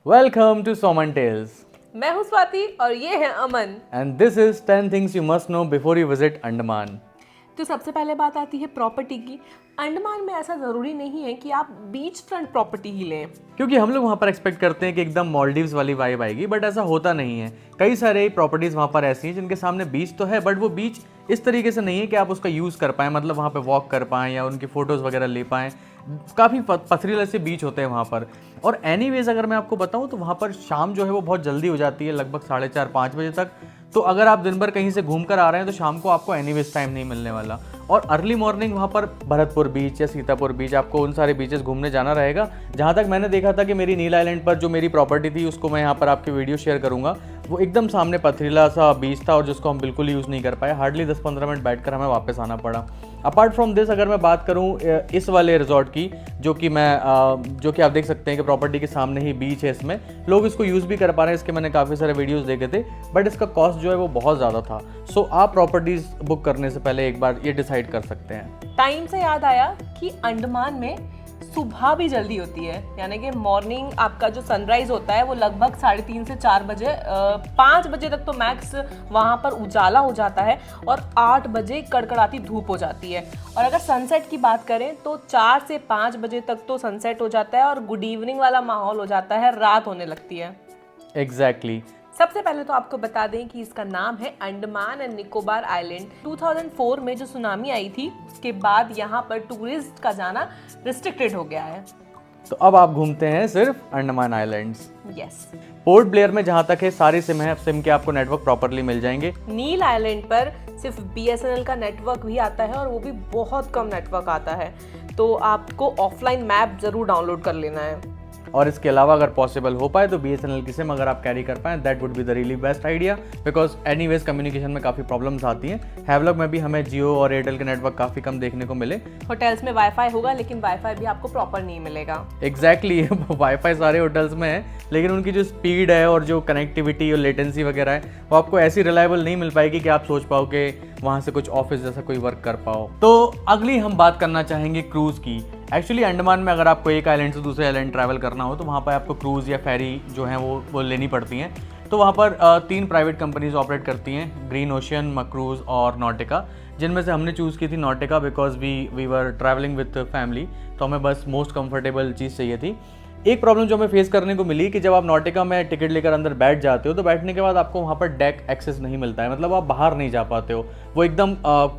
Welcome to Soman Tales. मैं हूँ स्वाति और ये है अमन। And this is 10 things you must know before you visit Andaman. तो सबसे पहले बात आती है प्रॉपर्टी की। अंडमान में ऐसा ज़रूरी नहीं है कि आप बीच फ्रंट प्रॉपर्टी ही लें, क्योंकि हम लोग वहाँ पर एक्सपेक्ट करते हैं कि एकदम मॉलडीव्स वाली वाइब आएगी, बट ऐसा होता नहीं है। कई सारे प्रॉपर्टीज़ वहाँ पर ऐसी हैं जिनके सामने बीच तो है, बट वो बीच इस तरीके से नहीं है कि आप उसका यूज़ कर पाएँ, मतलब वहाँ पे वॉक कर पाएँ या उनकी फ़ोटोज़ वगैरह ले पाएँ। काफ़ी पथरीले से बीच होते हैं वहाँ पर। और एनीवेज अगर मैं आपको बताऊँ तो वहाँ पर शाम जो है वो बहुत जल्दी हो जाती है, लगभग 4:30-5 बजे तक। तो अगर आप दिन भर कहीं से घूम कर आ रहे हैं तो शाम को आपको एनीवेज टाइम नहीं मिलने वाला। और अर्ली मॉर्निंग वहाँ पर भरतपुर बीच या सीतापुर बीच, आपको उन सारे बीचेस घूमने जाना रहेगा। जहाँ तक मैंने देखा था कि मेरी नील आइलैंड पर जो मेरी प्रॉपर्टी थी, उसको मैं यहाँ पर आपकी वीडियो शेयर करूँगा, वो एकदम सामने पथरीला सा बीच था और जिसको हम बिल्कुल यूज़ नहीं कर पाए। हार्डली 10-15 मिनट बैठकर हमें वापस आना पड़ा। अपार्ट फ्रॉम दिस अगर मैं बात करूँ इस वाले रिजॉर्ट की, जो कि आप देख सकते हैं कि प्रॉपर्टी के सामने ही बीच है, इसमें लोग इसको यूज़ भी कर पा रहे हैं। इसके मैंने काफ़ी सारे वीडियोस देखे थे, बट इसका कॉस्ट जो है वो बहुत ज़्यादा था। सो आप प्रॉपर्टीज़ बुक करने से पहले एक बार ये डिसाइड कर सकते हैं। टाइम से याद आया कि अंडमान में सुबह भी जल्दी होती है, यानी कि मॉर्निंग आपका जो सनराइज होता है वो लगभग 3:30 से 4 बजे, 5 बजे तक तो मैक्स वहाँ पर उजाला हो जाता है और 8 बजे कड़कड़ाती धूप हो जाती है। और अगर सनसेट की बात करें तो 4 से 5 बजे तक तो सनसेट हो जाता है और गुड इवनिंग वाला माहौल हो जाता है, रात होने लगती है। एग्जैक्टली। सबसे पहले तो आपको बता दें कि इसका नाम है अंडमान एंड निकोबार आइलैंड। 2004 में जो सुनामी आई थी उसके बाद यहाँ पर टूरिस्ट का जाना रिस्ट्रिक्टेड हो गया है। तो अब आप घूमते हैं सिर्फ Andaman islands. Yes. Port Blair में जहाँ तक है सारी सिम के आपको नेटवर्क प्रॉपरली मिल जाएंगे। नील आइलैंड पर सिर्फ BSNL का नेटवर्क भी आता है और वो भी बहुत कम नेटवर्क आता है, तो आपको ऑफलाइन मैप जरूर डाउनलोड कर लेना है। और इसके अलावा अगर पॉसिबल हो पाए तो BSNL की सिम अगर आप कैरी कर पाएँ, that would be the really best idea, because anyways communication में काफ़ी प्रॉब्लम्स आती हैं। हैवलॉक में भी हमें जियो और एयरटेल के नेटवर्क काफ़ी कम देखने को मिले। होटल्स में वाईफाई होगा लेकिन वाईफाई भी आपको प्रॉपर नहीं मिलेगा। एग्जैक्टली वाईफाई सारे होटल्स में है, लेकिन उनकी जो स्पीड है और जो कनेक्टिविटी और लेटेंसी वगैरह है वो आपको ऐसी रिलायबल नहीं मिल पाएगी कि आप सोच पाओ कि वहाँ से कुछ ऑफिस जैसा कोई वर्क कर पाओ। तो अगली हम बात करना चाहेंगे क्रूज़ की। एक्चुअली अंडमान में अगर आपको एक आइलैंड से दूसरे आइलैंड ट्रैवल करना हो तो वहाँ पर आपको क्रूज़ या फेरी जो हैं वो लेनी पड़ती हैं। तो वहाँ पर 3 प्राइवेट कंपनीज ऑपरेट करती हैं, ग्रीन ओशियन, मक्रूज़ और नॉटिका, जिनमें से हमने चूज़ की थी Nautica because we were travelling with family, तो हमें बस मोस्ट कंफर्टेबल चीज़ चाहिए थी। एक प्रॉब्लम जो हमें फेस करने को मिली कि जब आप नॉटिका में टिकट लेकर अंदर बैठ जाते हो तो बैठने के बाद आपको वहाँ पर डेक एक्सेस नहीं मिलता है, मतलब आप बाहर नहीं जा पाते हो। वो एकदम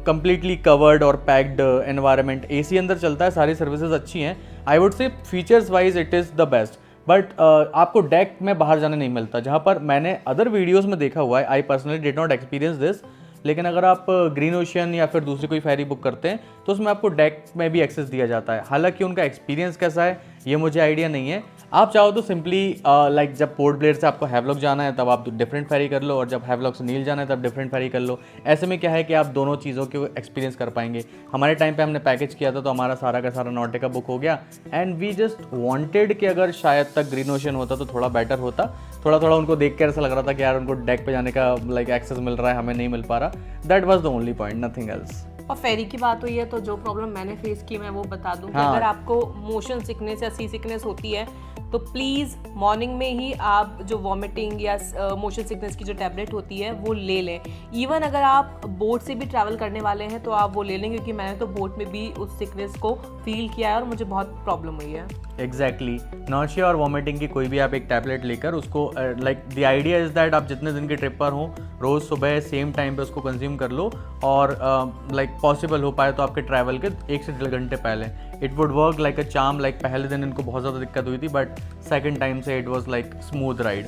कम्प्लीटली कवर्ड और पैक्ड एनवायरनमेंट, AC अंदर चलता है, सारी सर्विसेज अच्छी हैं। I would say features wise it is the best, but आपको डेक में बाहर जाने नहीं मिलता, जहाँ पर मैंने अदर वीडियोज़ में देखा हुआ है। I personally did not experience this, लेकिन अगर आप ग्रीन ओशियन या फिर दूसरी कोई फेरी बुक करते हैं तो उसमें आपको डेक में भी एक्सेस दिया जाता है। हालांकि उनका एक्सपीरियंस कैसा है ये मुझे आइडिया नहीं है। आप चाहो तो सिंपली लाइक जब पोर्ट ब्लेयर से आपको हैवलॉक जाना है तब आप डिफरेंट फेरी कर लो, और जब हैवलॉक से नील जाना है तब डिफरेंट फेरी कर लो। ऐसे में क्या है कि आप दोनों चीज़ों के एक्सपीरियंस कर पाएंगे। हमारे टाइम पे हमने पैकेज किया था तो हमारा सारा का सारा नॉटिका बुक हो गया, एंड वी जस्ट वांटेड कि अगर शायद तक ग्रीन ओशियन होता तो थोड़ा बेटर होता। थोड़ा उनको देख कर ऐसा लग रहा था कि यार उनको डेक पे जाने का लाइक एक्सेस मिल रहा है, हमें नहीं मिल पा रहा। That was the only point, nothing else. और फेरी की बात हुई है तो जो प्रॉब्लम मैंने फेस की मैं वो बता दूं। हाँ। कि अगर आपको मोशन सिकनेस या सी सिकनेस होती है तो प्लीज़ मॉर्निंग में ही आप जो वॉमिटिंग या मोशन सिकनेस की जो टैबलेट होती है वो ले लें। इवन अगर आप बोट से भी ट्रैवल करने वाले हैं तो आप वो ले लें, क्योंकि मैंने तो बोट में भी उस सिकनेस को फील किया है और मुझे बहुत प्रॉब्लम हुई है। एग्जैक्टली। नॉशिया और वॉमिटिंग की कोई भी आप एक टैबलेट लेकर उसको like the idea is that आप जितने दिन की ट्रिप पर हो रोज़ सुबह सेम टाइम पे उसको कंज्यूम कर लो, और लाइक पॉसिबल हो पाए तो आपके ट्रैवल के 1 से 1.5 घंटे पहले। It would work like a charm. Like पहले दिन इनको बहुत ज़्यादा दिक्कत हुई थी, बट सेकेंड टाइम से it was like smooth ride.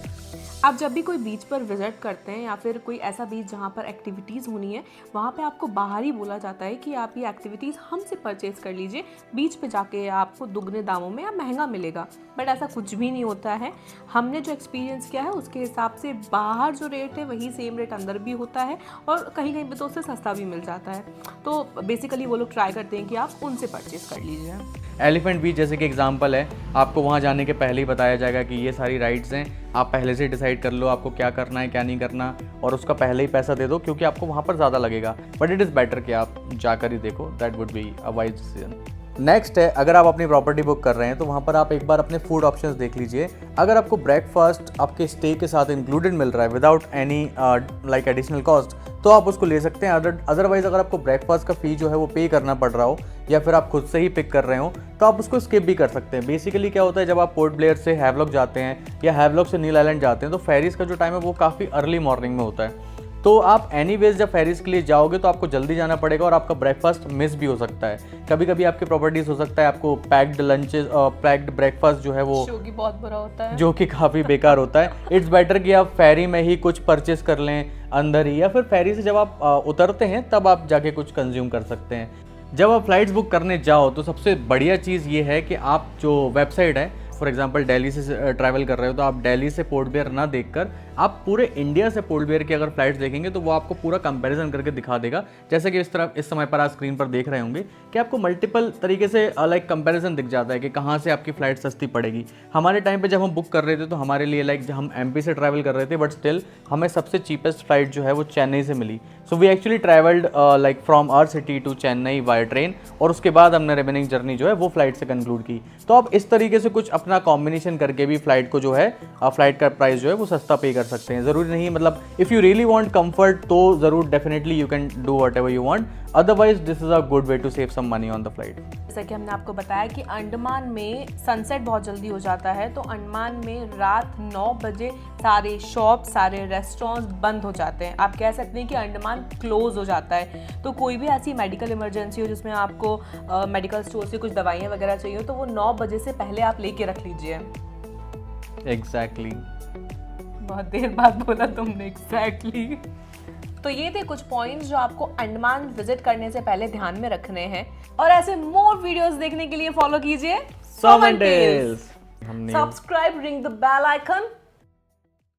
आप जब भी कोई बीच पर विजिट करते हैं या फिर कोई ऐसा बीच जहाँ पर एक्टिविटीज़ होनी है, वहाँ पे आपको बाहर ही बोला जाता है कि आप ये एक्टिविटीज़ हमसे परचेज कर लीजिए, बीच पे जाके आपको दुगने दामों में या महंगा मिलेगा। बट ऐसा कुछ भी नहीं होता है। हमने जो एक्सपीरियंस किया है उसके हिसाब से बाहर जो रेट है वही सेम रेट अंदर भी होता है, और कहीं कहीं पे तो उससे सस्ता भी मिल जाता है। तो बेसिकली वो लोग ट्राई करते हैं कि आप उनसे परचेज कर लीजिए। एलिफेंट बीच जैसे कि एग्जांपल है, आपको वहाँ जाने के पहले ही बताया जाएगा कि ये सारी राइड्स हैं, आप पहले से डिसाइड कर लो आपको क्या करना है क्या नहीं करना, और उसका पहले ही पैसा दे दो, क्योंकि आपको वहाँ पर ज़्यादा लगेगा। बट इट इज़ बेटर कि आप जाकर ही देखो, that would be a wise decision. Next है, अगर आप अपनी प्रॉपर्टी बुक कर रहे हैं तो वहाँ पर आप एक बार अपने फूड ऑप्शंस देख लीजिए। अगर आपको ब्रेकफास्ट आपके स्टे के साथ इंक्लूडेड मिल रहा है without any like additional cost, तो आप उसको ले सकते हैं। अदरवाइज अगर आपको ब्रेकफास्ट का फी जो है वो पे करना पड़ रहा हो या फिर आप खुद से ही पिक कर रहे हो तो आप उसको स्किप भी कर सकते हैं। बेसिकली क्या होता है, जब आप पोर्ट ब्लेयर से हैवलॉक जाते हैं या हैवलॉक से नील आइलैंड जाते हैं तो फेरीज का जो टाइम है वो काफ़ी अर्ली मॉर्निंग में होता है। तो आप एनीवेज जब फेरीज के लिए जाओगे तो आपको जल्दी जाना पड़ेगा और आपका ब्रेकफास्ट मिस भी हो सकता है। कभी कभी आपकी प्रॉपर्टीज हो सकता है आपको पैक्ड लंचेस पैक्ड ब्रेकफास्ट जो है वो जो कि बहुत बुरा होता है, जो कि काफ़ी बेकार होता है। इट्स बेटर कि आप फेरी में ही कुछ परचेस कर लें अंदर ही, या फिर फेरी से जब आप उतरते हैं तब आप जाके कुछ कंज्यूम कर सकते हैं। जब आप फ्लाइट्स बुक करने जाओ तो सबसे बढ़िया चीज़ ये है कि आप जो वेबसाइट है, फॉर एग्जांपल दिल्ली से ट्रैवल कर रहे हो तो आप दिल्ली से पोर्ट ब्लेयर ना देखकर आप पूरे इंडिया से पोर्ट ब्लेयर की अगर फ्लाइट्स देखेंगे तो वो आपको पूरा कंपैरिजन करके दिखा देगा। जैसे कि इस समय पर आप स्क्रीन पर देख रहे होंगे कि आपको मल्टीपल तरीके से लाइक कंपैरिजन दिख जाता है कि कहाँ से आपकी फ़्लाइट सस्ती पड़ेगी। हमारे टाइम पे जब हम बुक कर रहे थे तो हमारे लिए लाइक हम एमपी से ट्रैवल कर रहे थे, बट स्टिल हमें सबसे चीपेस्ट फ्लाइट जो है वो चेन्नई से मिली। So we actually travelled like from our city to Chennai by train, और उसके बाद हमने रिमेनिंग जर्नी जो है वो फ्लाइट से कंक्लूड की। तो आप इस तरीके से कुछ अपना कॉम्बिनेशन करके भी फ्लाइट को जो है फ्लाइट का प्राइस जो है वो सस्ता पे कर सकते हैं। ज़रूरी नहीं, मतलब if you really want comfort तो ज़रूर definitely you can do whatever you want, otherwise this is a good way to save some money on the flight. जैसा कि हमने आपको बताया कि अंडमान में सनसेट बहुत जल्दी हो जाता है, तो अंडमान में रात 9 बजे सारे शॉप सारे रेस्टोरेंट्स बंद हो जाते हैं। आप कह सकते हैं कि अंडमान क्लोज हो जाता है। तो कोई भी ऐसी मेडिकल इमरजेंसी हो जिसमें आपको मेडिकल स्टोर से कुछ दवाइयाँ वगैरह चाहिए हो तो वो 9 बजे से पहले आप लेके रख लीजिए। एग्जैक्टली बहुत देर बाद बोला तुमने एग्जैक्टली। तो ये थे कुछ पॉइंट्स जो आपको अंडमान विजिट करने से पहले ध्यान में रखने हैं। और ऐसे मोर वीडियोस देखने के लिए फॉलो कीजिए सॉम and tales. Subscribe, ring the bell icon